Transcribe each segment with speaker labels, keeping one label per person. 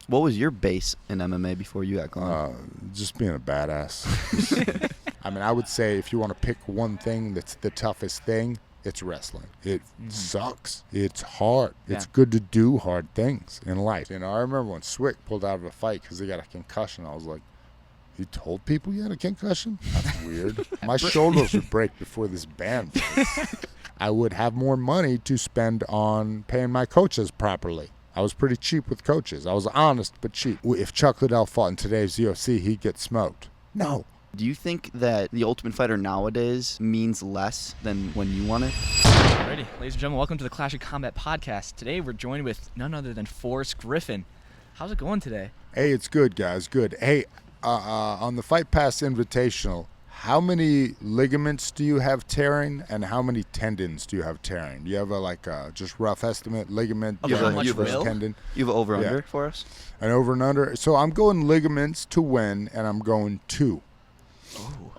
Speaker 1: What was your base in MMA before you got going?
Speaker 2: Just being a badass. I mean, I would say if you want to pick one thing that's the toughest thing, it's wrestling. It sucks. It's hard. Yeah. It's good to do hard things in life. You know, I remember when Swick pulled out of a fight because he got a concussion. I was like, you told people you had a concussion? That's weird. My shoulders would break before this band. I would have more money to spend on paying my coaches properly. I was pretty cheap with coaches. I was honest but cheap. If Chuck Liddell fought in today's UFC, he'd get smoked. No.
Speaker 1: Do you think that the Ultimate Fighter nowadays means less than when you won it?
Speaker 3: Alrighty, ladies and gentlemen, welcome to the Clash of Combat podcast. Today we're joined with none other than Forrest Griffin. How's it going today?
Speaker 2: Hey, it's good, guys. Good. Hey, on the Fight Pass Invitational, how many ligaments do you have tearing, and how many tendons do you have tearing? Do you have a just rough estimate ligament versus tendon?
Speaker 1: You have an over/under for us?
Speaker 2: An over and under. So I'm going ligaments to win, and I'm going 2.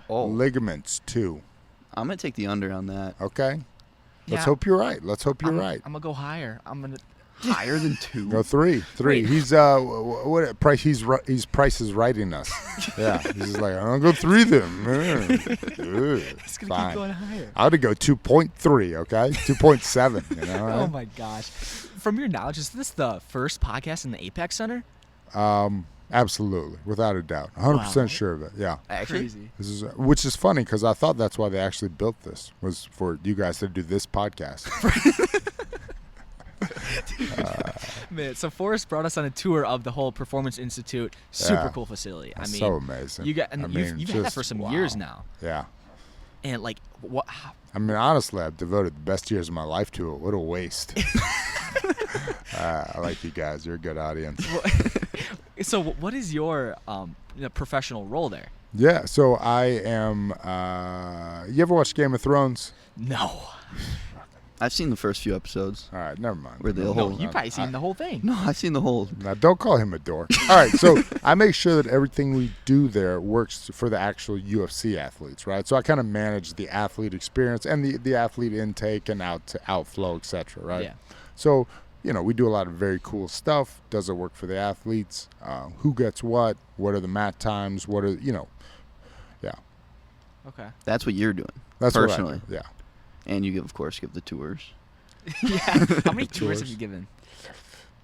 Speaker 1: Oh.
Speaker 2: Ligaments 2.
Speaker 1: I'm gonna take the under on that.
Speaker 2: Okay. Let's hope you're right.
Speaker 3: I'm gonna go higher. I'm gonna
Speaker 1: higher than 2.
Speaker 2: Go 3. Wait. He's what price? He's Price is writing us. Yeah. He's like, I'm gonna go 3 then.
Speaker 3: It's gonna keep going higher.
Speaker 2: I ought to go 2.3. Okay. 2.7. You know.
Speaker 3: Oh my gosh. From your knowledge, is this the first podcast in the Apex Center?
Speaker 2: Absolutely, without a doubt, 100% sure of it. Yeah,
Speaker 1: crazy.
Speaker 2: Which is funny because I thought that's why they actually built this, was for you guys to do this podcast.
Speaker 3: Man, so Forrest brought us on a tour of the whole Performance Institute. Super cool facility. I mean,
Speaker 2: so amazing.
Speaker 3: You've had that for some years now.
Speaker 2: Yeah.
Speaker 3: And like, what?
Speaker 2: I mean, honestly, I've devoted the best years of my life to it. What a waste. I like you guys. You're a good audience.
Speaker 3: So what is your professional role there?
Speaker 2: Yeah, so I am you ever watch Game of Thrones?
Speaker 3: No.
Speaker 1: I've seen the first few episodes.
Speaker 2: All right, never mind.
Speaker 3: You've probably seen the whole thing.
Speaker 1: No, I've seen the whole.
Speaker 2: Now, don't call him a dork. All right, so I make sure that everything we do there works for the actual UFC athletes, right? So I kind of manage the athlete experience and the athlete intake and outflow, et cetera, right?
Speaker 3: Yeah.
Speaker 2: So, you know, we do a lot of very cool stuff. Does it work for the athletes? Who gets what? What are the mat times? What are, yeah.
Speaker 3: Okay.
Speaker 1: That's what you're doing.
Speaker 2: That's
Speaker 1: personally.
Speaker 2: What I do, yeah.
Speaker 1: And you, of course, give the tours.
Speaker 3: Yeah. How many tours have you given?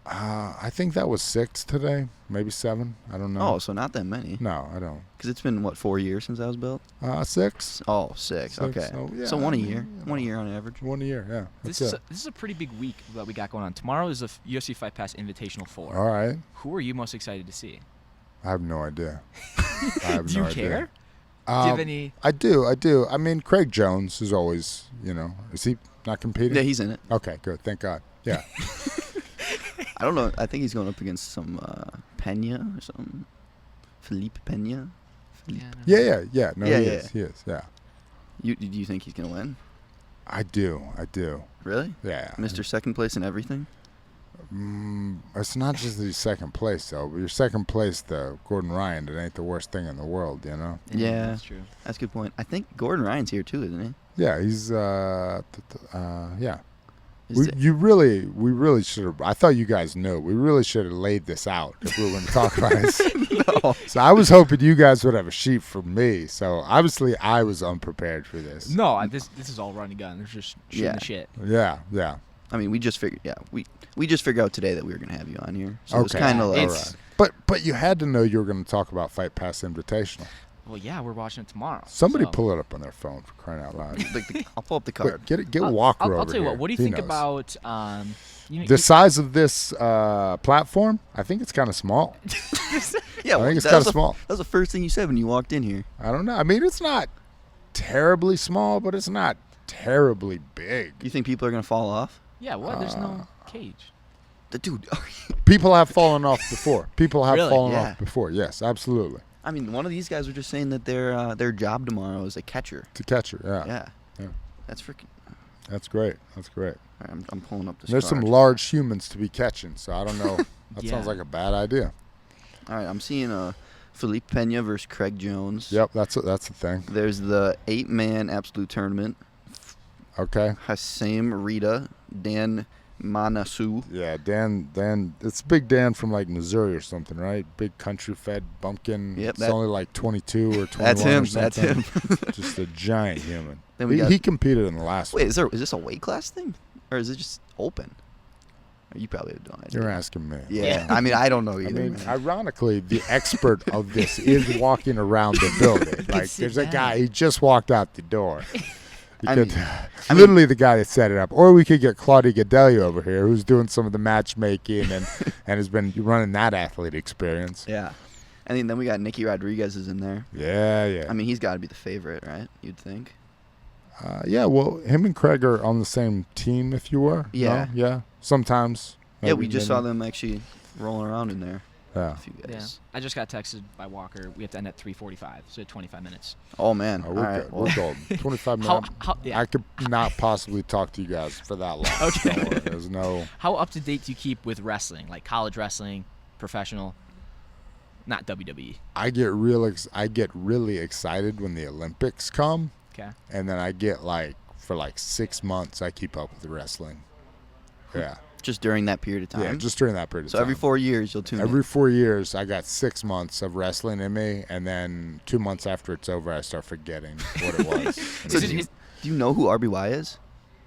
Speaker 2: I think that was 6 today, maybe 7. I don't know.
Speaker 1: Oh, so not that many.
Speaker 2: No, I don't.
Speaker 1: Because it's been, 4 years since I was built?
Speaker 2: 6.
Speaker 1: Oh, 6. Okay. So 1 a year. 1 a year on average.
Speaker 2: 1 a year, yeah.
Speaker 3: This is a pretty big week that we got going on. Tomorrow is the UFC Fight Pass Invitational 4.
Speaker 2: All right.
Speaker 3: Who are you most excited to see?
Speaker 2: I have no idea.
Speaker 3: Do you care? Do you have any?
Speaker 2: I do. I mean, Craig Jones is always, is he not competing?
Speaker 1: Yeah, he's in it.
Speaker 2: Okay, good. Thank God. Yeah.
Speaker 1: I don't know. I think he's going up against some Pena or some Felipe Pena.
Speaker 2: Yeah. No, he is. He is. Yeah.
Speaker 1: Do you think he's going to win?
Speaker 2: I do.
Speaker 1: Really?
Speaker 2: Yeah.
Speaker 1: Mr. Second Place in everything?
Speaker 2: It's not just the second place, though. But your second place, though, Gordon Ryan, it ain't the worst thing in the world,
Speaker 1: Yeah.
Speaker 3: That's true.
Speaker 1: That's a good point. I think Gordon Ryan's here, too, isn't he?
Speaker 2: Yeah, he's, yeah. We really should have. I thought you guys knew. We really should have laid this out if we were going to talk about it.
Speaker 1: No.
Speaker 2: So I was hoping you guys would have a sheet for me. So obviously I was unprepared for this.
Speaker 3: No, this is all run and gun. There's just shooting the shit.
Speaker 2: Yeah.
Speaker 1: I mean, we just figured. Yeah, we just figured out today that we were going to have you on here. So
Speaker 2: okay.
Speaker 1: It's kind of like.
Speaker 2: Right. But you had to know you were going to talk about Fight Pass Invitational.
Speaker 3: Well, yeah, we're watching it tomorrow.
Speaker 2: Somebody pull it up on their phone for crying out loud.
Speaker 1: I'll pull up the card.
Speaker 2: Get Walker over here.
Speaker 3: I'll tell you what. What do you think about
Speaker 2: the size of this platform? I think it's kind of small.
Speaker 1: Yeah,
Speaker 2: I think it's kind of small.
Speaker 1: That was the first thing you said when you walked in here.
Speaker 2: I don't know. I mean, it's not terribly small, but it's not terribly big.
Speaker 1: You think people are going to fall off?
Speaker 3: Yeah, what? There's no cage.
Speaker 1: Dude.
Speaker 2: People have fallen off before.
Speaker 3: Really?
Speaker 2: Off before. Yes, absolutely.
Speaker 1: I mean, one of these guys were just saying that their job tomorrow is a catcher.
Speaker 2: To catcher, yeah.
Speaker 1: Yeah. That's freaking.
Speaker 2: That's great.
Speaker 1: All right, I'm pulling up this.
Speaker 2: There's some large humans to be catching, so I don't know. That
Speaker 3: Yeah.
Speaker 2: sounds like a bad idea.
Speaker 1: All right, I'm seeing Felipe Pena versus Craig Jones.
Speaker 2: Yep, that's the thing.
Speaker 1: There's the 8-man absolute tournament.
Speaker 2: Okay.
Speaker 1: Hassam Rita, Dan Manasu.
Speaker 2: Yeah, Dan. It's Big Dan from like Missouri or something, right? Big country-fed bumpkin.
Speaker 1: Yep,
Speaker 2: It's only like 22 or 21
Speaker 1: That's him.
Speaker 2: or something.
Speaker 1: That's him.
Speaker 2: Just a giant human.
Speaker 1: Then we got-
Speaker 2: He competed in the last
Speaker 1: Wait,
Speaker 2: one.
Speaker 1: is this a weight class thing, or is it just open? Or you probably have no idea.
Speaker 2: You're asking me.
Speaker 1: Yeah, I mean, I don't know
Speaker 2: I
Speaker 1: either.
Speaker 2: mean,
Speaker 1: man.
Speaker 2: ironically, the expert of this is walking around the building. Like,
Speaker 3: sit
Speaker 2: there's a
Speaker 3: down.
Speaker 2: guy, he just walked out the door. You
Speaker 1: I
Speaker 2: could,
Speaker 1: mean-
Speaker 2: literally the guy that set it up. Or we could get Claudia Gadelio over here, who's doing some of the matchmaking and has been running that athlete experience.
Speaker 1: Yeah, and then we got Nicky Rodriguez is in there.
Speaker 2: Yeah.
Speaker 1: I mean, he's got to be the favorite, right? You'd think.
Speaker 2: Yeah, well, him and Craig are on the same team, if you were.
Speaker 1: Yeah.
Speaker 2: No? Yeah. Sometimes.
Speaker 1: Yeah, we
Speaker 2: maybe,
Speaker 1: just saw
Speaker 2: maybe.
Speaker 1: them actually rolling around in there.
Speaker 2: Yeah.
Speaker 1: A few
Speaker 3: Yeah.
Speaker 1: guys.
Speaker 3: I just got texted by Walker. We have to end at 3:45, so 25 minutes.
Speaker 1: Oh man.
Speaker 2: Oh,
Speaker 1: All
Speaker 2: we're
Speaker 1: right.
Speaker 2: good.
Speaker 1: Well,
Speaker 2: We're golden. 25
Speaker 3: How,
Speaker 2: minutes.
Speaker 3: yeah.
Speaker 2: I could not possibly talk to you guys for that long.
Speaker 3: Okay.
Speaker 2: Don't worry. There's no.
Speaker 3: How up to date do you keep with wrestling, like college wrestling, professional, not WWE?
Speaker 2: I get really excited when the Olympics come,
Speaker 3: Okay.
Speaker 2: and then I get for 6 months I keep up with the wrestling. Yeah.
Speaker 1: just during that period of time.
Speaker 2: Yeah, just during that period of
Speaker 1: so
Speaker 2: time.
Speaker 1: every 4 years you'll tune
Speaker 2: Every
Speaker 1: in.
Speaker 2: 4 years, I got 6 months of wrestling in me, and then 2 months after it's over, I start forgetting what it was.
Speaker 1: So do you know who RBY is?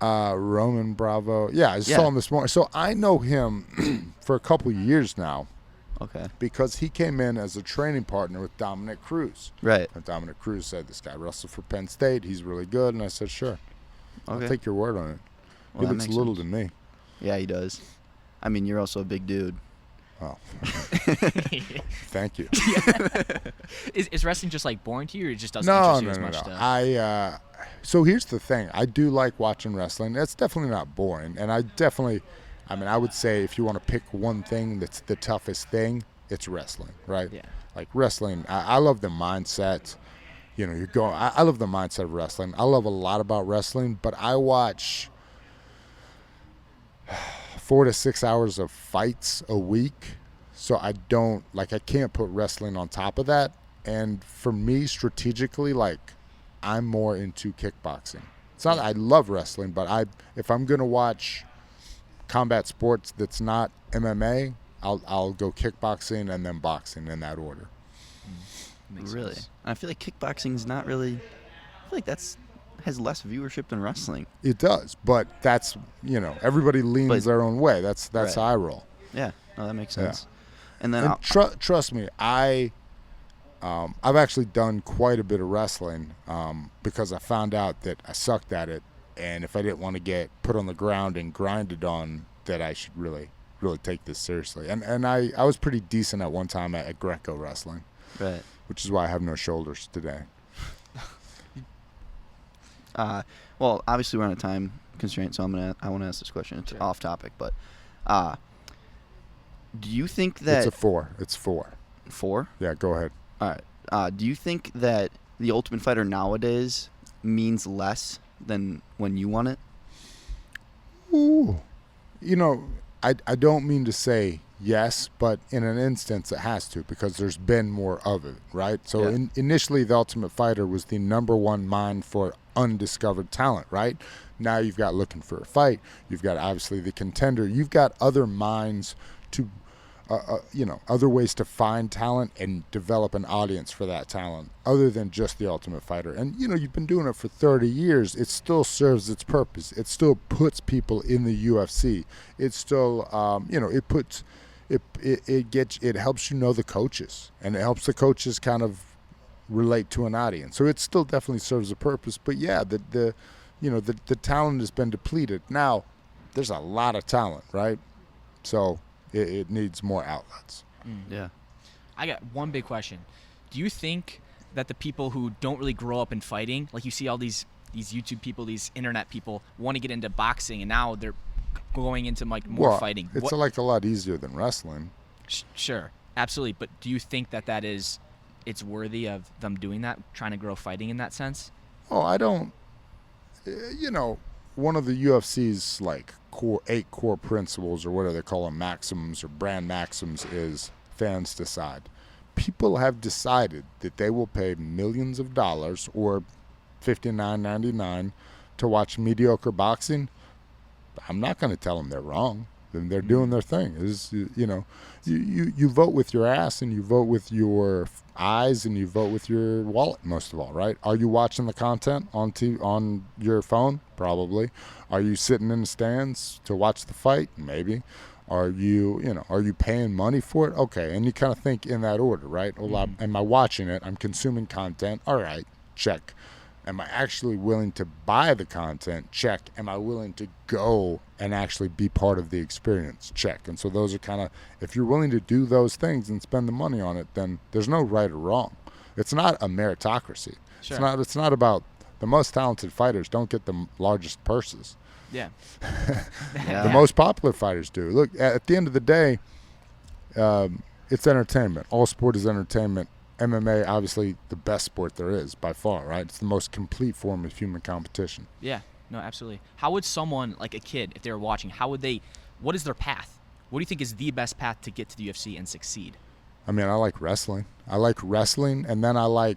Speaker 2: Roman Bravo. Yeah, I
Speaker 1: Yeah.
Speaker 2: saw him this morning. So I know him for a couple of years now
Speaker 1: Okay.
Speaker 2: because he came in as a training partner with Dominic Cruz.
Speaker 1: Right.
Speaker 2: And Dominic Cruz said, this guy wrestled for Penn State. He's really good. And I said, sure.
Speaker 1: Okay.
Speaker 2: I'll take your word on it.
Speaker 1: Well,
Speaker 2: he
Speaker 1: that
Speaker 2: looks
Speaker 1: makes
Speaker 2: little
Speaker 1: sense.
Speaker 2: to me.
Speaker 1: Yeah, he does. I mean, you're also a big dude.
Speaker 2: Oh, thank you.
Speaker 3: Is wrestling just like boring to you, or it just doesn't
Speaker 2: No.
Speaker 3: interest you as much?
Speaker 2: So here's the thing. I do like watching wrestling. It's definitely not boring. And I would say if you want to pick one thing that's the toughest thing, it's wrestling, right?
Speaker 3: Yeah.
Speaker 2: Like wrestling, I love the mindset. You know, I love the mindset of wrestling. I love a lot about wrestling, but I watch 4 to 6 hours of fights a week. So I can't put wrestling on top of that. And for me, strategically, I'm more into kickboxing. It's not that I love wrestling, but if I'm going to watch combat sports that's not MMA, I'll go kickboxing and then boxing in that order.
Speaker 3: Makes
Speaker 1: Really?
Speaker 3: sense.
Speaker 1: I feel like kickboxing is not really. I feel like has less viewership than wrestling.
Speaker 2: It does, but that's, everybody leans
Speaker 1: But-
Speaker 2: their own way. That's
Speaker 1: Right.
Speaker 2: how I roll.
Speaker 1: Yeah. No, that makes
Speaker 2: Yeah.
Speaker 1: sense. And then
Speaker 2: And trust me, I've actually done quite a bit of wrestling because I found out that I sucked at it, and if I didn't want to get put on the ground and grinded on, that I should really, really take this seriously. And I was pretty decent at one time at Greco wrestling,
Speaker 1: right.
Speaker 2: which is why I have no shoulders today.
Speaker 1: Well, obviously we're on a time constraint, so I want to ask this question. It's
Speaker 3: Sure.
Speaker 1: off topic, but do you think that
Speaker 2: It's a 4. It's 4.
Speaker 1: 4?
Speaker 2: Yeah, go ahead.
Speaker 1: All right. Do you think that the Ultimate Fighter nowadays means less than when you won it?
Speaker 2: Ooh. I don't mean to say yes, but in an instance it has to, because there's been more of it, right? So
Speaker 1: Yeah.
Speaker 2: initially the Ultimate Fighter was the #1 mine for undiscovered talent, right? Now you've got Looking for a Fight. You've got obviously the Contender. You've got other mines to, other ways to find talent and develop an audience for that talent other than just the Ultimate Fighter. And, you've been doing it for 30 years. It still serves its purpose. It still puts people in the UFC. It still, it helps the coaches, and it helps the coaches kind of relate to an audience. So it still definitely serves a purpose. But yeah, the talent has been depleted. Now, there's a lot of talent, right? So it needs more outlets.
Speaker 1: Yeah.
Speaker 3: I got one big question. Do you think that the people who don't really grow up in fighting, like you see all these YouTube people, these internet people, want to get into boxing, and now they're going into more fighting?
Speaker 2: It's a lot easier than wrestling.
Speaker 3: Sure, absolutely. But do you think that it's worthy of them doing that, trying to grow fighting in that sense?
Speaker 2: Oh, I don't. One of the UFC's 8 core principles, or whatever they call them, maxims or brand maxims, is fans decide. People have decided that they will pay millions of dollars or $59.99 to watch mediocre boxing. I'm not going to tell them they're wrong. Then they're doing their thing. You vote with your ass, and you vote with your eyes, and you vote with your wallet, most of all, right? Are you watching the content on your phone? Probably. Are you sitting in the stands to watch the fight? Maybe. Are you paying money for it? Okay, and you kind of think in that order, right? Well, am I watching it? I'm consuming content. All right, check. Am I actually willing to buy the content? Check. Am I willing to go and actually be part of the experience? Check. And so those are kind of, if you're willing to do those things and spend the money on it, then there's no right or wrong. It's not a meritocracy.
Speaker 3: Sure.
Speaker 2: It's not about the most talented fighters don't get the largest purses.
Speaker 3: Yeah.
Speaker 2: The most popular fighters do. Look, at the end of the day, it's entertainment. All sport is entertainment. MMA, obviously, the best sport there is by far, right? It's the most complete form of human competition.
Speaker 3: Yeah, no, absolutely. How would someone, like a kid, if they were watching, what is their path? What do you think is the best path to get to the UFC and succeed?
Speaker 2: I mean, I like wrestling. And then I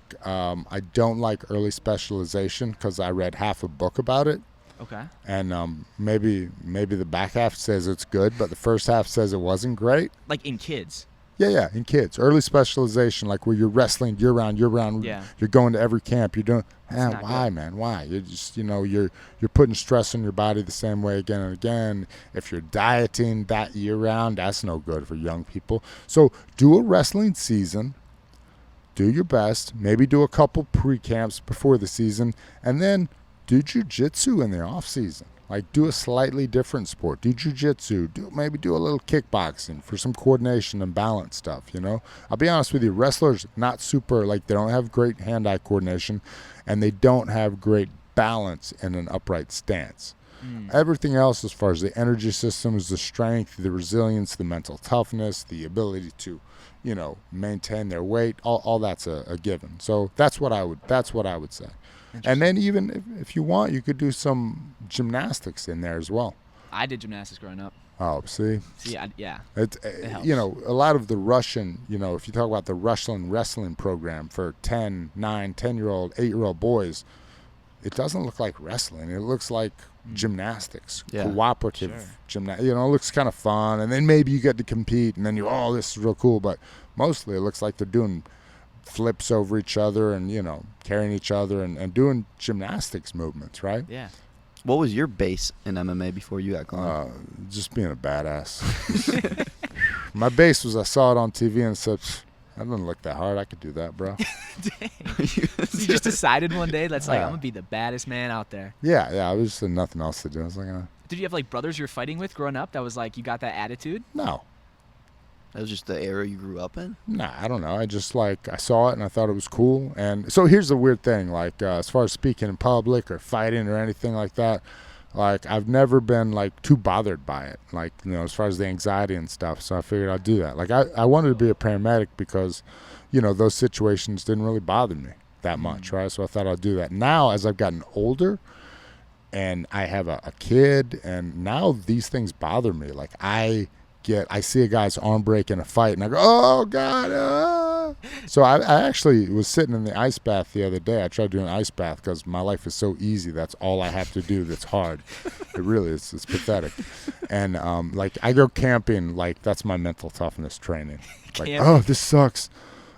Speaker 2: don't like early specialization because I read half a book about it.
Speaker 3: Okay.
Speaker 2: And maybe the back half says it's good, but the first half says it wasn't great.
Speaker 3: Like in kids?
Speaker 2: Yeah, in kids. Early specialization, like where you're wrestling year-round.
Speaker 3: Yeah.
Speaker 2: You're going to every camp. You're doing, why,
Speaker 3: good.
Speaker 2: man? Why? You're just, you're putting stress on your body the same way again and again. If you're dieting that year-round, that's no good for young people. So do a wrestling season. Do your best. Maybe do a couple pre-camps before the season. And then do jiu-jitsu in the off-season. Like, do a slightly different sport. Do jiu-jitsu. Maybe do a little kickboxing for some coordination and balance stuff, I'll be honest with you, wrestlers, not super, like, they don't have great hand-eye coordination, and they don't have great balance in an upright stance. Everything else, as far as the energy systems, the strength, the resilience, the mental toughness, the ability to, maintain their weight, all that's a given. So that's what I would say. And then even if you want, you could do some gymnastics in there as well.
Speaker 3: I did gymnastics growing up.
Speaker 2: Oh, see?
Speaker 3: Yeah.
Speaker 2: It
Speaker 3: helps.
Speaker 2: A lot of the Russian, if you talk about the Russian wrestling program for 10-year-old, 8-year-old boys, it doesn't look like wrestling. It looks like gymnastics, cooperative gymnastics. It looks kind of fun. And then maybe you get to compete, and then this is real cool. But mostly it looks like they're doing flips over each other and carrying each other and doing gymnastics movements, right?
Speaker 3: Yeah.
Speaker 1: What was your base in MMA before you got going?
Speaker 2: Just being a badass. My base was I saw it on TV and said, that doesn't look that hard. I could do that, bro.
Speaker 3: Dang. So you just decided one day that's like, I'm gonna be the baddest man out there.
Speaker 2: Yeah. I was just nothing else to do. I was like,
Speaker 3: Did you have like brothers you were fighting with growing up that was like you got that attitude?
Speaker 2: No.
Speaker 1: That was just the era you grew up in?
Speaker 2: Nah, I don't know. I just I saw it and I thought it was cool. And so here's the weird thing, as far as speaking in public or fighting or anything like that, I've never been too bothered by it, as far as the anxiety and stuff. So I figured I'd do that. I wanted to be a paramedic because, those situations didn't really bother me that much, right? So I thought I'd do that. Now, as I've gotten older and I have a kid, and now these things bother me. I see a guy's arm break in a fight, and I go, oh, God. So I actually was sitting in the ice bath the other day. I tried doing an ice bath because my life is so easy. That's all I have to do that's hard. It really is. It's pathetic. And, I go camping. That's my mental toughness training. This sucks.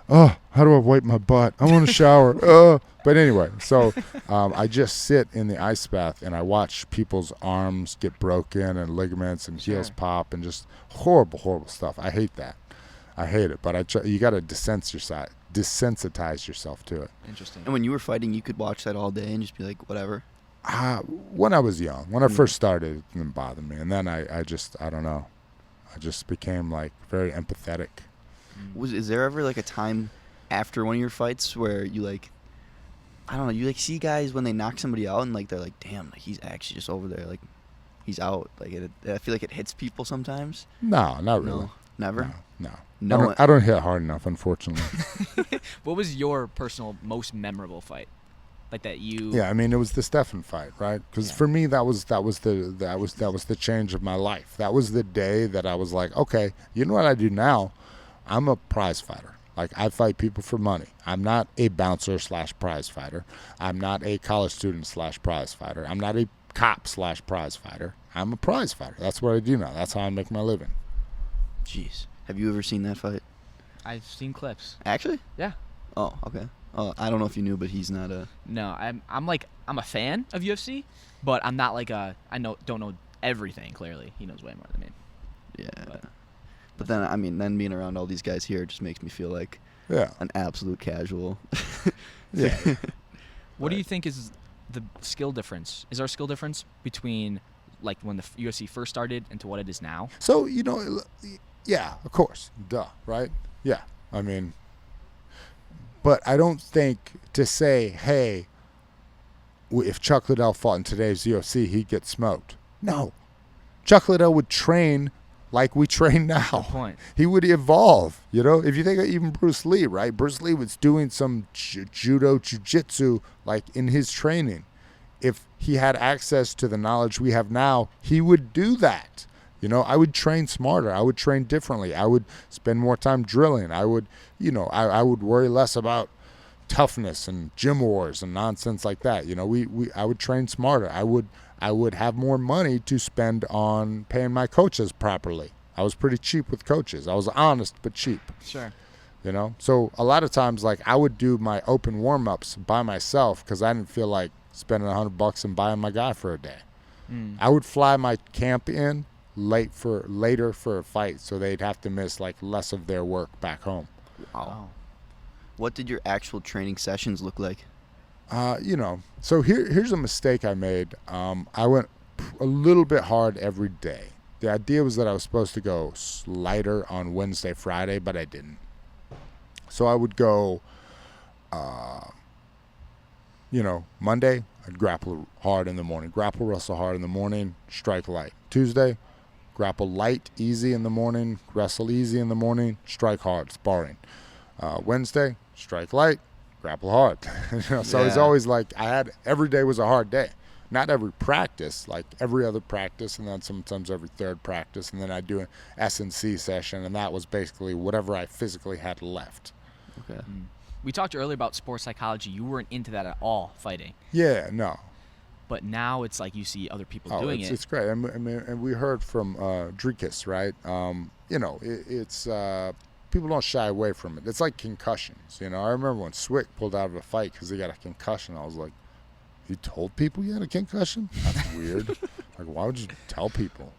Speaker 2: Oh, how do I wipe my butt? I want to shower. But anyway, so I just sit in the ice bath and I watch people's arms get broken and ligaments and heels pop and just horrible, horrible stuff. I hate that. I hate it. But you got to desensitize yourself to it.
Speaker 3: Interesting.
Speaker 1: And when you were fighting, you could watch that all day and just be like, whatever?
Speaker 2: When I was young, when I first started, it didn't bother me. And then I don't know. I just became very empathetic.
Speaker 1: Is there ever a time after one of your fights where you I don't know, you see guys when they knock somebody out and they're like, damn, he's actually just over there, he's out. I feel like it hits people sometimes.
Speaker 2: No, not really.
Speaker 1: No, never?
Speaker 2: No. I don't hit hard enough, unfortunately.
Speaker 3: What was your personal most memorable fight? That you?
Speaker 2: Yeah, I mean, it was the Stephan fight, right? Because for me, that was the change of my life. That was the day that I was like, okay, you know what I do now? I'm a prize fighter. I fight people for money. I'm not a bouncer / prize fighter. I'm not a college student / prize fighter. I'm not a cop / prize fighter. I'm a prize fighter. That's what I do now. That's how I make my living.
Speaker 1: Jeez. Have you ever seen that fight?
Speaker 3: I've seen clips.
Speaker 1: Actually?
Speaker 3: Yeah.
Speaker 1: Oh, okay. I don't know if you knew, but he's not a...
Speaker 3: No, I'm a fan of UFC, but I'm not like don't know everything, clearly. He knows way more than me.
Speaker 1: Yeah. But then, I mean, then being around all these guys here just makes me feel like an absolute casual.
Speaker 2: Yeah.
Speaker 3: What do you think is the skill difference? Is there a skill difference between like when the UFC first started and to what it is now?
Speaker 2: So, yeah, of course. Duh, right? Yeah. I mean, but I don't think to say, hey, if Chuck Liddell fought in today's UFC, he'd get smoked. No. Chuck Liddell would train like we train now.
Speaker 3: Good point.
Speaker 2: He would evolve, If you think of even Bruce Lee, right? Bruce Lee was doing some judo, jiu-jitsu, like in his training. If he had access to the knowledge we have now, he would do that. I would train smarter. I would train differently. I would spend more time drilling. I would, I would worry less about toughness and gym wars and nonsense like that. I would train smarter. I would have more money to spend on paying my coaches properly. I was pretty cheap with coaches. I was honest but cheap.
Speaker 3: Sure.
Speaker 2: So a lot of times, like, I would do my open warm-ups by myself because I didn't feel like spending $100 and buying my guy for a day. I would fly my camp in later for a fight, so they'd have to miss like less of their work back home.
Speaker 1: Wow. What did your actual training sessions look like?
Speaker 2: So here's a mistake I made. I went a little bit hard every day. The idea was that I was supposed to go lighter on Wednesday, Friday, but I didn't. So I would go, Monday, I'd grapple hard in the morning, grapple wrestle hard in the morning, strike light. Tuesday, grapple light, easy in the morning, wrestle easy in the morning, strike hard, sparring. Wednesday, strike light, grapple hard. So it's always like every day was a hard day. Not every practice, like every other practice, and then sometimes every third practice, and then I'd do an S&C session, and that was basically whatever I physically had left.
Speaker 1: Okay.
Speaker 3: We talked earlier about sports psychology. You weren't into that at all, fighting.
Speaker 2: Yeah, no.
Speaker 3: But now it's like you see other people doing it.
Speaker 2: It's great. I mean, and we heard from Drikas, right? It's people don't shy away from it. It's like concussions. I remember when Swick pulled out of a fight because he got a concussion. I was like, you told people you had a concussion? That's weird. Like, why would you tell people?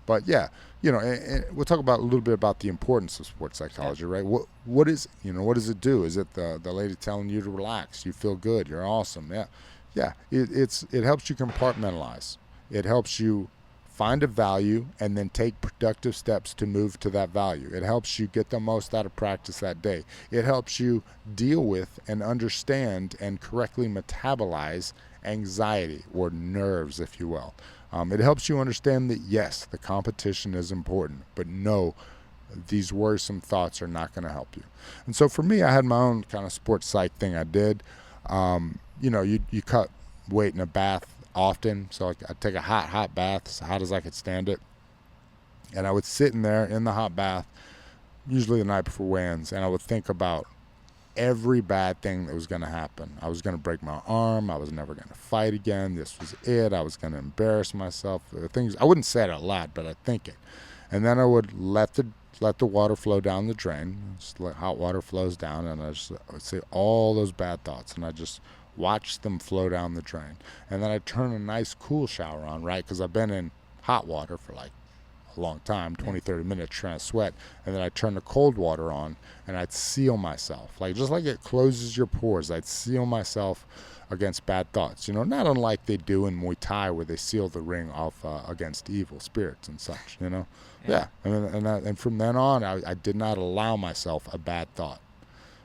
Speaker 2: But yeah, and we'll talk about a little bit about the importance of sports psychology, right? What does it do? Is it the lady telling you to relax? You feel good. You're awesome. Yeah. It helps you compartmentalize. It helps you find a value and then take productive steps to move to that value. It helps you get the most out of practice that day. It helps you deal with and understand and correctly metabolize anxiety or nerves, if you will. It helps you understand that, yes, the competition is important, but no, these worrisome thoughts are not going to help you. And so for me, I had my own kind of sports psych thing I did. You cut weight in a bath often, so I'd take a hot bath, as hot as I could stand it, and I would sit in there in the hot bath, usually the night before weigh-ins, and I would think about every bad thing that was going to happen. I was going to break my arm. I was never going to fight again. This was it. I was going to embarrass myself. Things I wouldn't say it out loud, but I'd think it, and then I would let the water flow down the drain. Just let hot water flows down, and I would say all those bad thoughts, and I just watch them flow down the drain. And then I'd turn a nice cool shower on, right? Because I've been in hot water for like a long time, 20, 30 minutes trying to sweat. And then I'd turn the cold water on, and I'd seal myself. Like, just like it closes your pores, I'd seal myself against bad thoughts. Not unlike they do in Muay Thai, where they seal the ring off against evil spirits and such, Yeah. And from then on, I did not allow myself a bad thought.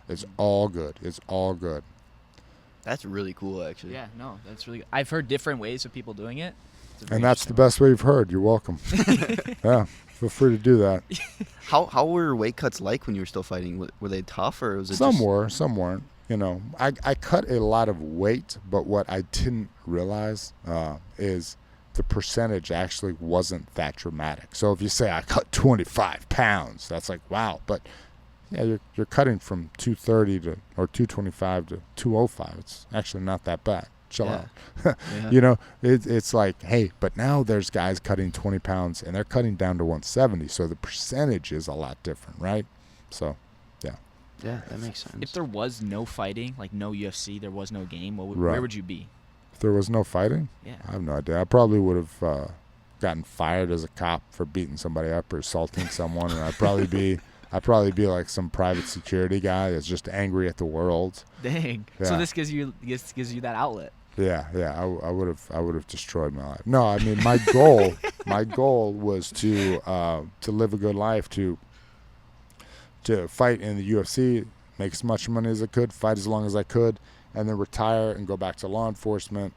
Speaker 2: It's all good. It's all good.
Speaker 1: That's really cool, actually.
Speaker 3: Yeah, no, that's really good. I've heard different ways of people doing it.
Speaker 2: And that's the best way you've heard. You're welcome. Yeah, feel free to do that.
Speaker 1: How were weight cuts like when you were still fighting? Were they tough, or was it
Speaker 2: some were, some weren't. I cut a lot of weight, but what I didn't realize is the percentage actually wasn't that dramatic. So if you say I cut 25 pounds, that's like, wow. But yeah, you're cutting from 230 or 225 to 205. It's actually not that bad. Chill
Speaker 1: Yeah.
Speaker 2: out.
Speaker 1: Yeah.
Speaker 2: You know, it's like, hey, but now there's guys cutting 20 pounds and they're cutting down to 170. So the percentage is a lot different, right? So, yeah.
Speaker 1: Yeah, that makes sense.
Speaker 3: If there was no fighting, like no UFC, there was no game,
Speaker 2: Right.
Speaker 3: where would you be?
Speaker 2: If there was no fighting,
Speaker 3: Yeah.
Speaker 2: I have no idea. I probably would have gotten fired as a cop for beating somebody up or assaulting someone, and I'd probably be like some private security guy that's just angry at the world.
Speaker 3: Dang.
Speaker 2: Yeah.
Speaker 3: So this gives you that outlet.
Speaker 2: Yeah, I would have destroyed my life. No, I mean my goal was to live a good life, to fight in the UFC, make as much money as I could, fight as long as I could, and then retire and go back to law enforcement,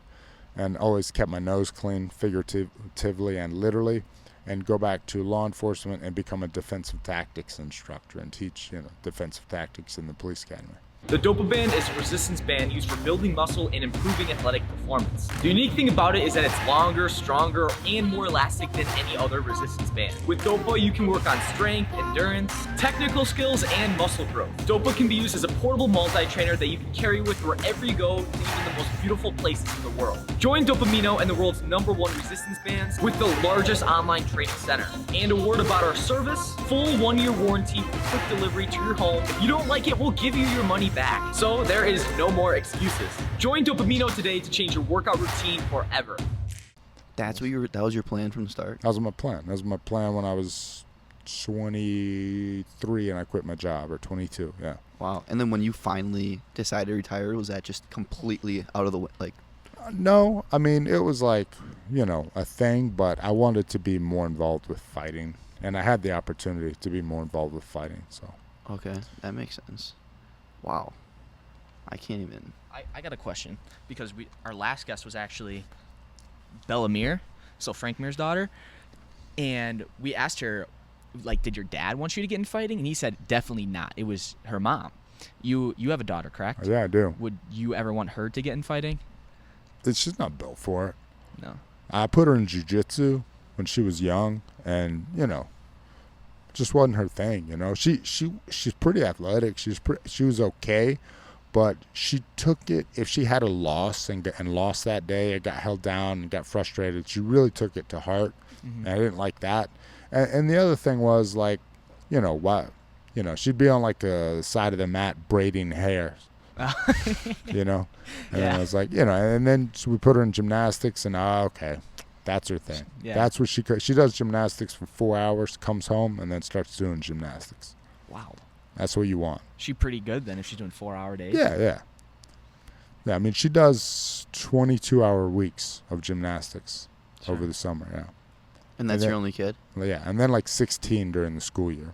Speaker 2: and always kept my nose clean, figuratively and literally, and go back to law enforcement and become a defensive tactics instructor and teach, defensive tactics in the police academy.
Speaker 4: The DopamineO is a resistance band used for building muscle and improving athletic performance. The unique thing about it is that it's longer, stronger, and more elastic than any other resistance band. With Dopa, you can work on strength, endurance, technical skills, and muscle growth. Dopa can be used as a portable multi-trainer that you can carry with wherever you go, to even the most beautiful places in the world. Join DopamineO and the world's #1 resistance bands with the largest online training center. And a word about our service: full 1-year warranty with quick delivery to your home. If you don't like it, we'll give you your money back. So there is no more excuses. Join DopamineO today to change your workout routine forever.
Speaker 1: That was your plan from the start?
Speaker 2: That was my plan. That was my plan when I was 23 and I quit my job, or 22. Yeah.
Speaker 1: Wow. And then when you finally decided to retire, was that just completely out of the way? Like,
Speaker 2: No, I mean, it was like, a thing, but I wanted to be more involved with fighting, and I had the opportunity to be more involved with fighting. So,
Speaker 1: okay, that makes sense. Wow. I can't even.
Speaker 3: I got a question, because our last guest was actually Bella Meir, so Frank Meir's daughter, and we asked her, like, did your dad want you to get in fighting? And he said definitely not. It was her mom. You have a daughter, correct?
Speaker 2: yeah, I do.
Speaker 3: Would you ever want her to get in fighting?
Speaker 2: She's not built for it.
Speaker 3: No.
Speaker 2: I put her in jiu-jitsu when she was young, and just wasn't her thing. She's pretty athletic. She was okay, but she took it. If she had a loss and lost that day, it got held down and got frustrated. She really took it to heart, and I didn't like that. And the other thing was, like, what, she'd be on like the side of the mat braiding hair. And I was like, and then so we put her in gymnastics, and okay, that's her thing.
Speaker 3: Yeah.
Speaker 2: That's what she does gymnastics for 4 hours, comes home, and then starts doing gymnastics.
Speaker 3: Wow.
Speaker 2: That's what you want.
Speaker 3: She pretty good then if she's doing 4-hour days.
Speaker 2: Yeah. I mean, she does 22-hour weeks of gymnastics over the summer. Yeah.
Speaker 1: And that's
Speaker 2: then-
Speaker 1: your only kid?
Speaker 2: Yeah, and then like 16 during the school year.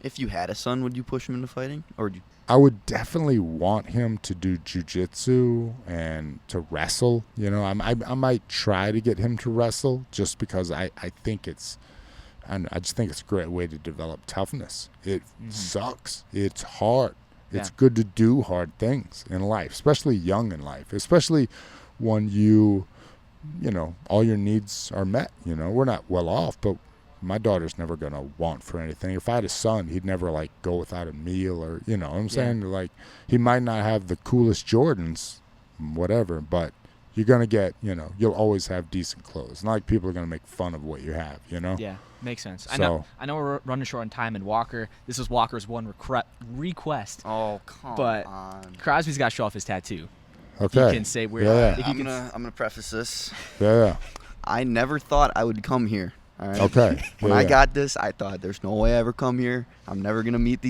Speaker 1: If you had a son, would you push him into fighting? Or would you?
Speaker 2: I would definitely want him to do jiu-jitsu and to wrestle. I might try to get him to wrestle, just because I think I just think it's a great way to develop toughness. It sucks. It's hard. It's good to do hard things in life, especially young in life, especially when all your needs are met. We're not well off, but my daughter's never going to want for anything. If I had a son, he'd never like go without a meal, or, what I'm saying? Like, he might not have the coolest Jordans, whatever, but you're going to get, you'll always have decent clothes. Not like people are going to make fun of what you have,
Speaker 3: Yeah, makes sense.
Speaker 2: So-
Speaker 3: I know we're running short on time, and Walker, this was Walker's one request.
Speaker 1: Oh, come
Speaker 3: But
Speaker 1: on.
Speaker 3: Crosby's got to show off his tattoo.
Speaker 2: Okay.
Speaker 3: You can say where.
Speaker 2: Yeah.
Speaker 3: If you
Speaker 1: I'm
Speaker 3: can,
Speaker 1: gonna preface this.
Speaker 2: Yeah.
Speaker 1: I never thought I would come here. All right.
Speaker 2: Okay.
Speaker 1: When
Speaker 2: Yeah,
Speaker 1: I
Speaker 2: yeah.
Speaker 1: got this, I thought there's no way I ever come here. I'm never gonna meet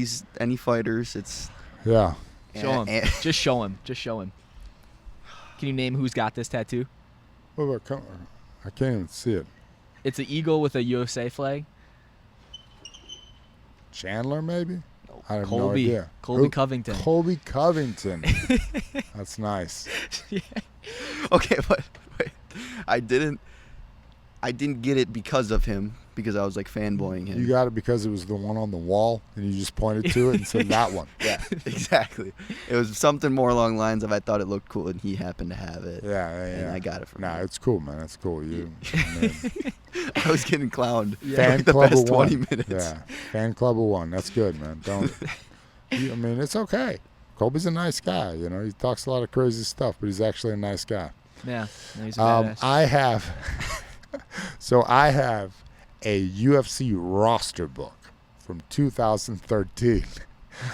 Speaker 1: any fighters. It's
Speaker 2: Yeah.
Speaker 3: show him.
Speaker 1: and-
Speaker 3: Just show him. Just show him. Can you name who's got this tattoo?
Speaker 2: What about I can't even see it.
Speaker 3: It's an eagle with a UFC flag.
Speaker 2: Chandler, maybe? I have no
Speaker 3: Colby.
Speaker 2: idea.
Speaker 3: Colby
Speaker 2: Who?
Speaker 3: Covington.
Speaker 2: Colby Covington. That's nice.
Speaker 1: Okay, but wait, I didn't get it because of him, because I was like fanboying him.
Speaker 2: You got it because it was the one on the wall, and you just pointed to it and said that one.
Speaker 1: Yeah, exactly. It was something more along the lines of I thought it looked cool, and he happened to have it.
Speaker 2: Yeah.
Speaker 1: And I got it from
Speaker 2: Nah,
Speaker 1: him.
Speaker 2: it's cool, man. It's cool. I mean,
Speaker 1: I was getting clowned for
Speaker 2: fan
Speaker 1: like the
Speaker 2: club
Speaker 1: best
Speaker 2: of
Speaker 1: 20
Speaker 2: one.
Speaker 1: minutes.
Speaker 2: Yeah, fan club of one. That's good, man. Don't. I mean, it's okay. Colby's a nice guy. You know, he talks a lot of crazy stuff, but he's actually a nice guy.
Speaker 3: Yeah, no, he's a badass.
Speaker 2: I have a UFC roster book from 2013.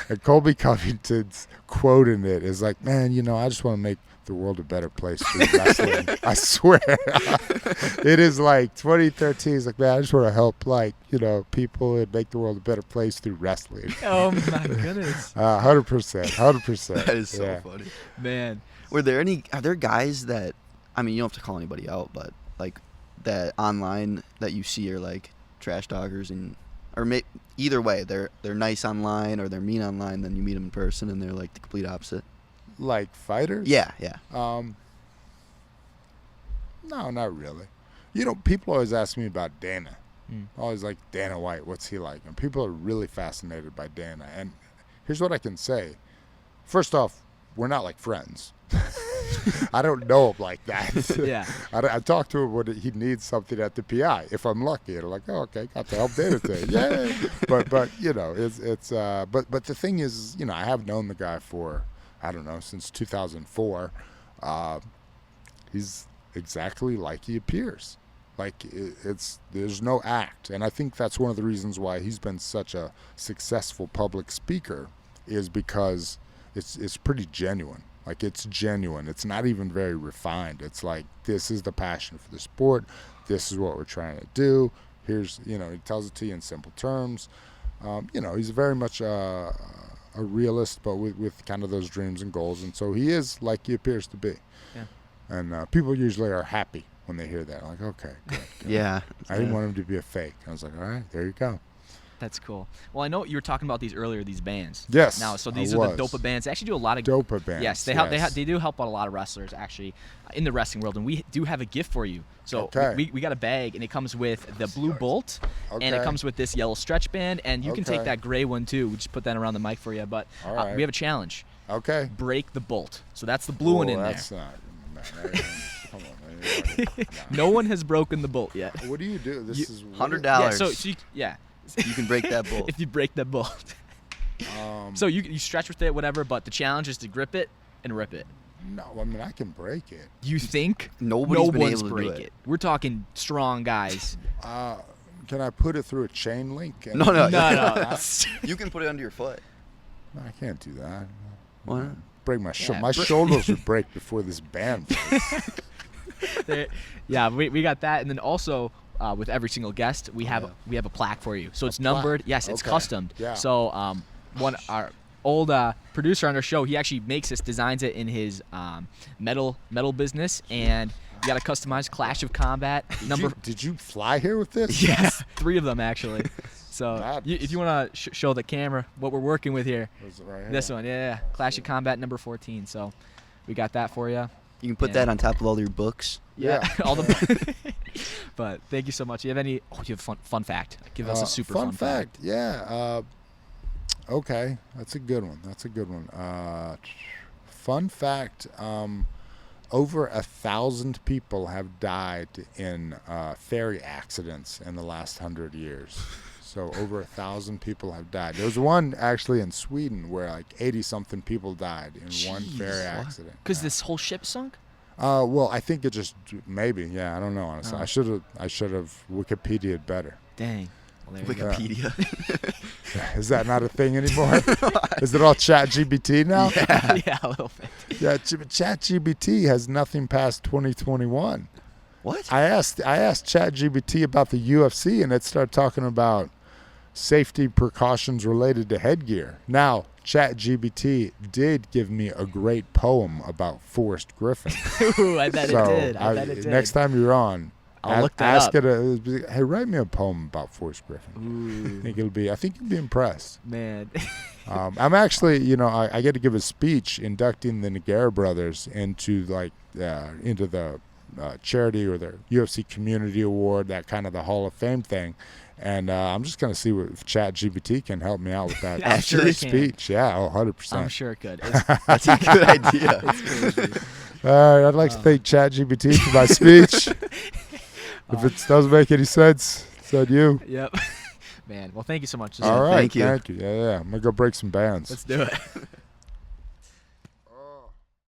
Speaker 2: And Colby Covington's quote in it is like, man, you know, I just want to make the world a better place through wrestling. I swear. It is like 2013. He's like, man, I just want to help, like, you know, people and make the world a better place through wrestling.
Speaker 3: Oh, my goodness.
Speaker 2: 100%.
Speaker 1: That is so funny.
Speaker 3: Man.
Speaker 1: Are there guys that, I mean, you don't have to call anybody out, but like that online that you see are like trash talkers either way, they're nice online or they're mean online, then you meet them in person and they're like the complete opposite.
Speaker 2: Like fighters?
Speaker 1: Yeah.
Speaker 2: No, not really. You know, people always ask me about Dana. Always like, Dana White, what's he like? And people are really fascinated by Dana. And here's what I can say. First off, we're not like friends. I don't know him like that.
Speaker 3: Yeah.
Speaker 2: I talk to him when he needs something at the PI. If I'm lucky, and I'm like, oh, okay, got to help Dana today. Yay! But you know, but the thing is, you know, I have known the guy for, I don't know, since 2004. He's exactly like he appears. Like there's no act, and I think that's one of the reasons why he's been such a successful public speaker, is because it's pretty genuine. Like, it's genuine. It's not even very refined. It's like, this is the passion for the sport. This is what we're trying to do. Here's, you know, he tells it to you in simple terms. You know, he's very much a realist, but with kind of those dreams and goals. And so he is like he appears to be. Yeah. And people usually are happy when they hear that. Like, okay, good.
Speaker 1: Yeah.
Speaker 2: I didn't want him to be a fake. I was like, all right, there you go.
Speaker 3: That's cool. Well, I know you were talking about these earlier, these bands.
Speaker 2: Yes.
Speaker 3: Now, so these are the Dopa bands. They actually do a lot of
Speaker 2: Dopa bands.
Speaker 3: Yes, they do help out a lot of wrestlers actually in the wrestling world, and we do have a gift for you. So we got a bag, and it comes with the blue bolt, and it comes with this yellow stretch band, and you can take that gray one too. We just put that around the mic for you, but we have a challenge.
Speaker 2: Okay.
Speaker 3: Break the bolt. So that's the blue one in there.
Speaker 2: That's not. Come on, man.
Speaker 3: No one has broken the bolt yet.
Speaker 2: What do you do? This is
Speaker 1: $100.
Speaker 3: Yeah, so
Speaker 1: you can break that bolt.
Speaker 3: If you break that bolt. So you stretch with it, whatever, but the challenge is to grip it and rip it.
Speaker 2: No, I mean, I can break it.
Speaker 3: You think?
Speaker 1: Nobody's been
Speaker 3: one's
Speaker 1: able to
Speaker 3: break
Speaker 1: do it.
Speaker 3: We're talking strong guys.
Speaker 2: Can I put it through a chain link?
Speaker 1: No.
Speaker 3: No.
Speaker 1: You can put it under your foot.
Speaker 2: No, I can't do that.
Speaker 1: Why not?
Speaker 2: Break my shoulder. My shoulders would break before this band.
Speaker 3: Yeah, we got that, and then also with every single guest, we have a plaque for you. So it's numbered. Yes, it's custom.
Speaker 2: Yeah.
Speaker 3: So our old producer on our show, he actually makes this, designs it in his metal business, and you got a customized Clash of Combat number.
Speaker 2: Did you fly here with this?
Speaker 3: Yes, 3 of them actually. So
Speaker 2: Nice.
Speaker 3: if you want to show the camera what we're working with here,
Speaker 2: Was it right here?
Speaker 3: this one, yeah, Clash of Combat number 14. So we got that for you.
Speaker 1: You can put that on top of all your books.
Speaker 3: Yeah. All the. But thank you so much. You have any? Oh, you have a fun fact. Give us a super fun fact.
Speaker 2: Yeah. Okay, that's a good one. Fun fact. Over 1,000 people have died in ferry accidents in the last 100 years. So over 1,000 people have died. There was one actually in Sweden where like 80-something people died in one ferry accident.
Speaker 3: Because this whole ship sunk?
Speaker 2: Well, I think it just maybe. Yeah, I don't know honestly. I should have Wikipedia'd better.
Speaker 3: Dang. Well, there you go.
Speaker 1: Wikipedia.
Speaker 2: Is that not a thing anymore? Is it all ChatGPT now?
Speaker 3: Yeah, a little bit.
Speaker 2: Yeah, ChatGPT has nothing past 2021.
Speaker 1: What?
Speaker 2: I asked ChatGPT about the UFC, and it started talking about safety precautions related to headgear. Now, ChatGPT did give me a great poem about Forrest Griffin.
Speaker 3: Ooh, I bet it did. I bet it did.
Speaker 2: Next time you're on,
Speaker 3: I'll look that
Speaker 2: ask
Speaker 3: up.
Speaker 2: it. Hey, write me a poem about Forrest Griffin.
Speaker 3: Ooh.
Speaker 2: I think you'll be impressed.
Speaker 3: Man.
Speaker 2: I'm actually, I get to give a speech inducting the Nagara brothers into the charity or the UFC Community Award, that kind of the Hall of Fame thing. And I'm just going to see if ChatGPT can help me out with that
Speaker 3: I'm sure it can.
Speaker 2: speech. Yeah, 100%.
Speaker 3: I'm sure it could.
Speaker 1: That's a good idea.
Speaker 3: It's crazy.
Speaker 2: All right, I'd like to thank ChatGPT for my speech. If it doesn't make any sense, it's on you.
Speaker 3: Yep. Man, well, thank you so much.
Speaker 2: All right,
Speaker 1: Thank you.
Speaker 2: Thank you. Yeah. I'm going to go break some bands.
Speaker 3: Let's do it.